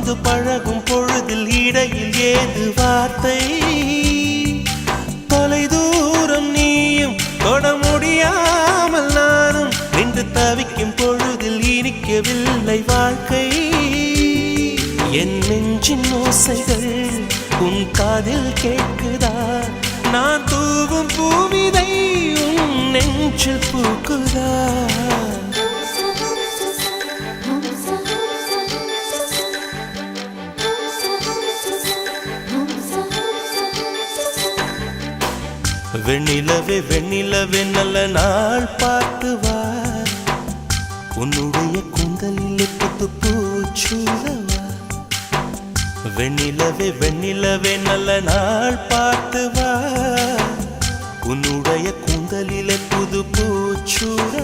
வந்து பழகும் பொழுதில் இடையில் ஏது வார்த்தை தொலை தூரம் நீயும் தொட முடியாமல் நானும் நின்று தவிக்கும் பொழுதில் இனிக்கவில்லை வாழ்க்கை என் நெஞ்சின் ஓசைகள் உன் காதில் கேட்குதா நான் தூவும் பூவிதை உன் நெஞ்சில் பூக்குதா வெண்ணிலவே வெண்ணிலவே நல்ல நாள் பார்த்து வா உன்னுடைய கூந்தலில் புத்து பூச்சூடவா வெண்ணிலவே வெண்ணிலவே நல்ல நாள் பார்த்து வா உன்னுடைய கூந்தலில் புது பூச்சூட